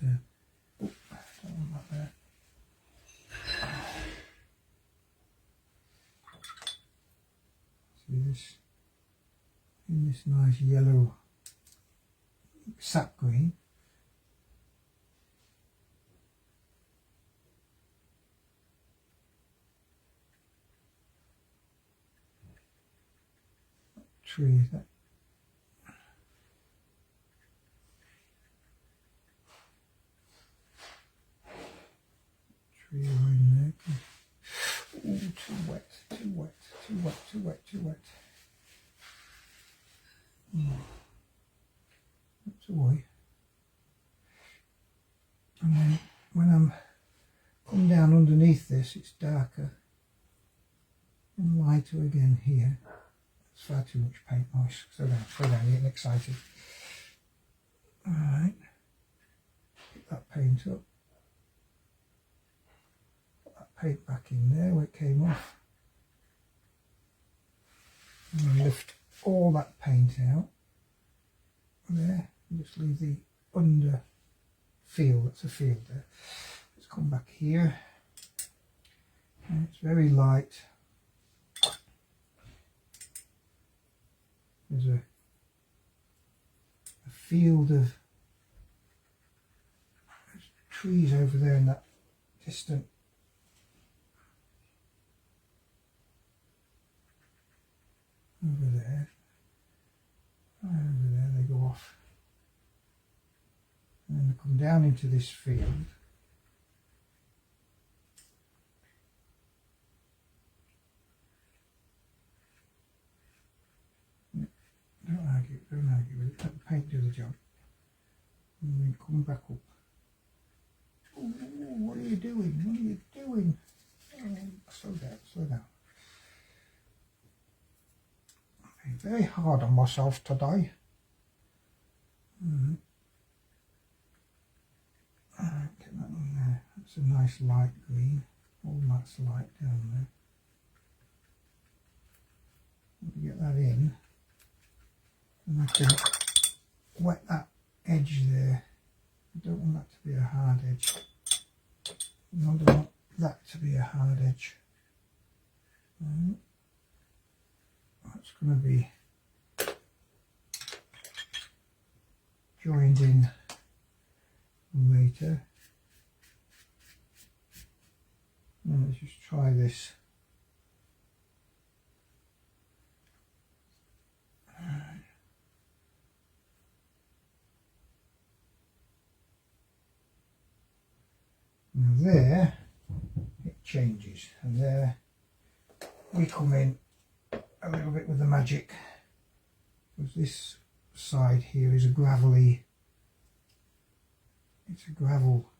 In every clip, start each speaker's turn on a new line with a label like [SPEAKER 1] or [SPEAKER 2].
[SPEAKER 1] oh, don't want that there. See this, in this nice yellow sap green. Tree, that tree in there. Ooh, too wet, too wet, too wet, too wet, too wet. Not to worry. And then when I'm come down underneath this, it's darker and lighter again here. It's far too much paint noise. Slow down, you're getting excited. Alright, pick that paint up. Put that paint back in there where it came off. And then lift all that paint out there and just leave the under field. That's a field there. Let's come back here. And it's very light. There's a field of trees over there in that distant over there they go off, and then they come down into this field. Don't argue with it, let the paint do the job. And then come back up. Oh, what are you doing? What are you doing? Oh, slow down. I'm very hard on myself today. Get that on there. That's a nice light green. All that's light down there. Let me get that in. And I can wet that edge there. I don't want that to be a hard edge. I don't want that to be a hard edge. That's going to be joined in later. Now let's just try this. Now there it changes, and there we come in a little bit with the magic, because this side here is a gravelly, it's a gravel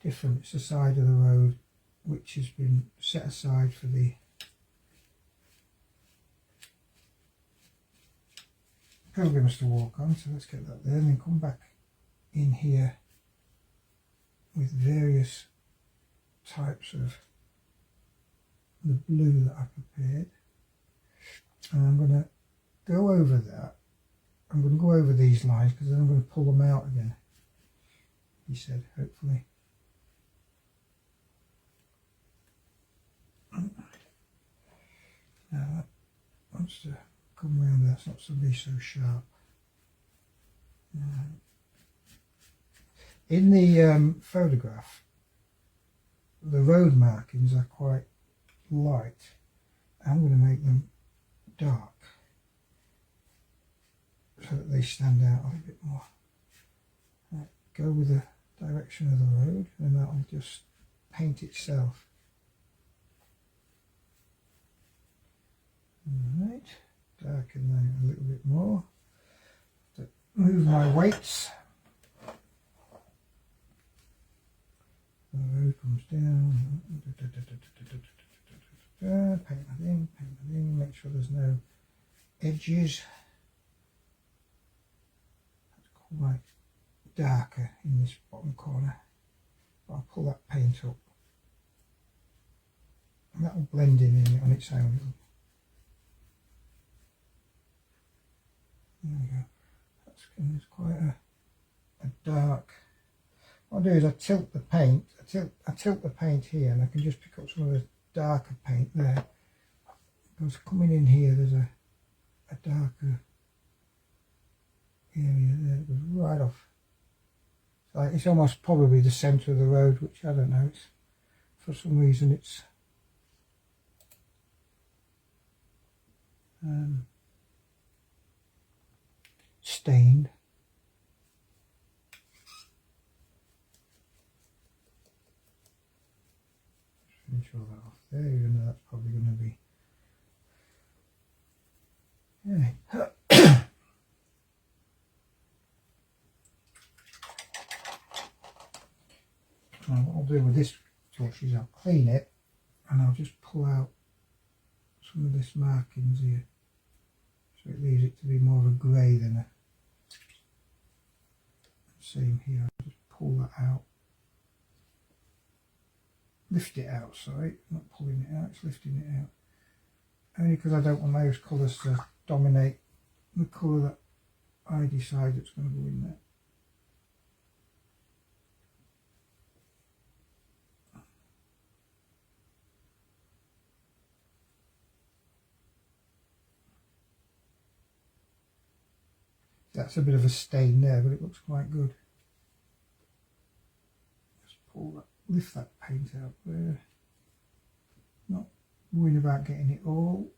[SPEAKER 1] different, it's the side of the road which has been set aside for the pilgrims to walk on. So let's get that there, and then come back in here with various types of the blue that I prepared. And I'm going to go over that. I'm going to go over these lines because then I'm going to pull them out again, he said, hopefully. Now that wants to come around, that's not to be so sharp. In the photograph, the road markings are quite light. I'm going to make them dark so that they stand out a little bit more. Right, go with the direction of the road, and that will just paint itself. Alright, darken them a little bit more. To move my weights. The road comes down, paint that in, make sure there's no edges. It's quite darker in this bottom corner, but I'll pull that paint up and that will blend in on its own. There we go. That's quite a dark what I do is I tilt the paint, I tilt the paint here, and I can just pick up some of the darker paint there. Because coming in here, there's a darker area there that goes right off. So it's almost probably the centre of the road, which I don't know. It's, for some reason, it's stained. Finish all that off there, even though that's probably going to be. Yeah. Now what I'll do with this torch is I'll clean it and I'll just pull out some of this markings here, so it leaves it to be more of a grey than a. Same here, I'll just pull that out. Lift it out, sorry, not pulling it out, it's lifting it out. Only because I don't want those colours to dominate the colour that I decide that's going to go in there. That's a bit of a stain there, but it looks quite good. Just pull that, lift that paint out there. Not worrying about getting it all.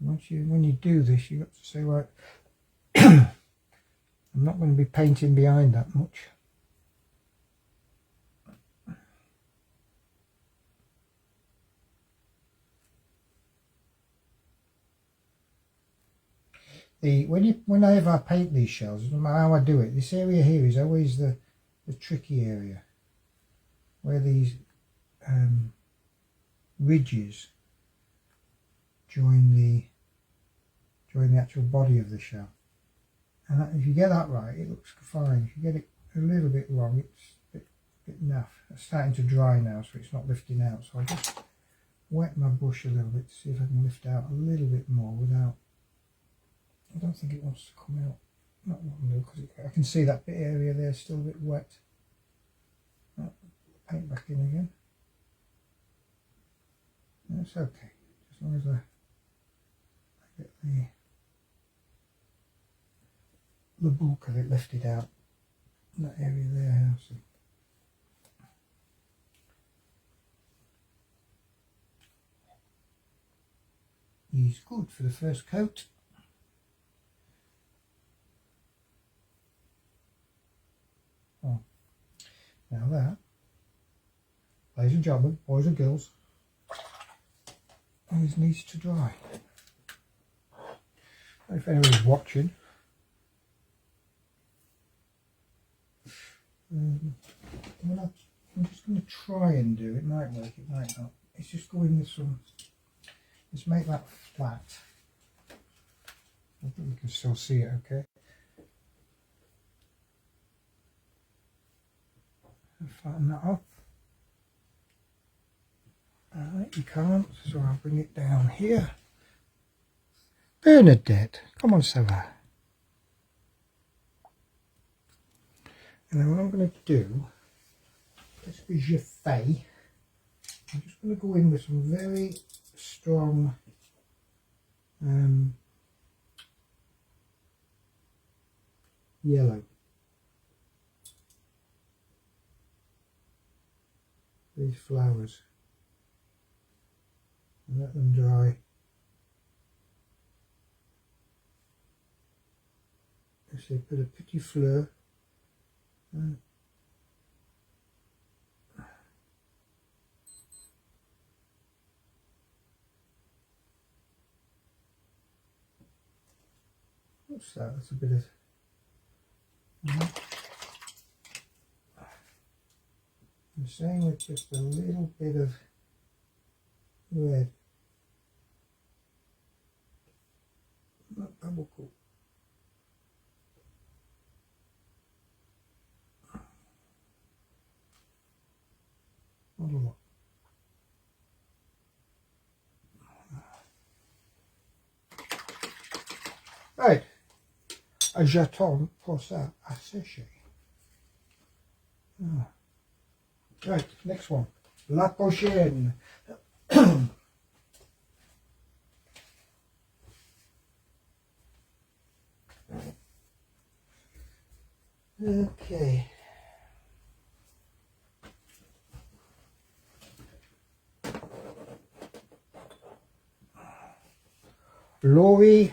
[SPEAKER 1] When you do this, you got to say, right, I'm not going to be painting behind that much. Whenever I paint these shells, no matter how I do it, this area here is always the tricky area, where these ridges join the actual body of the shell. And if you get that right, it looks fine. If you get it a little bit wrong, it's a bit naff. It's starting to dry now, so it's not lifting out. So I just wet my brush a little bit to see if I can lift out a little bit more without. I don't think it wants to come out. Not what I'm doing, because I can see that bit area there still a bit wet. Paint back in again. That's okay, as long as I get the bulk of it lifted out. That area there, I see. He's good for the first coat. Oh, now that, ladies and gentlemen, boys and girls, always needs to dry. If anyone's watching, I'm just going to try and do it. Might work, it might not. It's just going with some. Let's make that flat. I think you can still see it, okay? Flatten that up. Alright, you can't, so I'll bring it down here. Bernadette, come on, Sarah. And then what I'm going to do, this is your fey. I'm just going to go in with some very strong yellow. These flowers. And let them dry. It's a bit of petit fleur. What's that? That's a bit of. The same with just a little bit of red. Not double coat. Not a lot. Right, un jeton pour ça à sécher. Ah. Right, next one. La prochaine. Okay. Laurie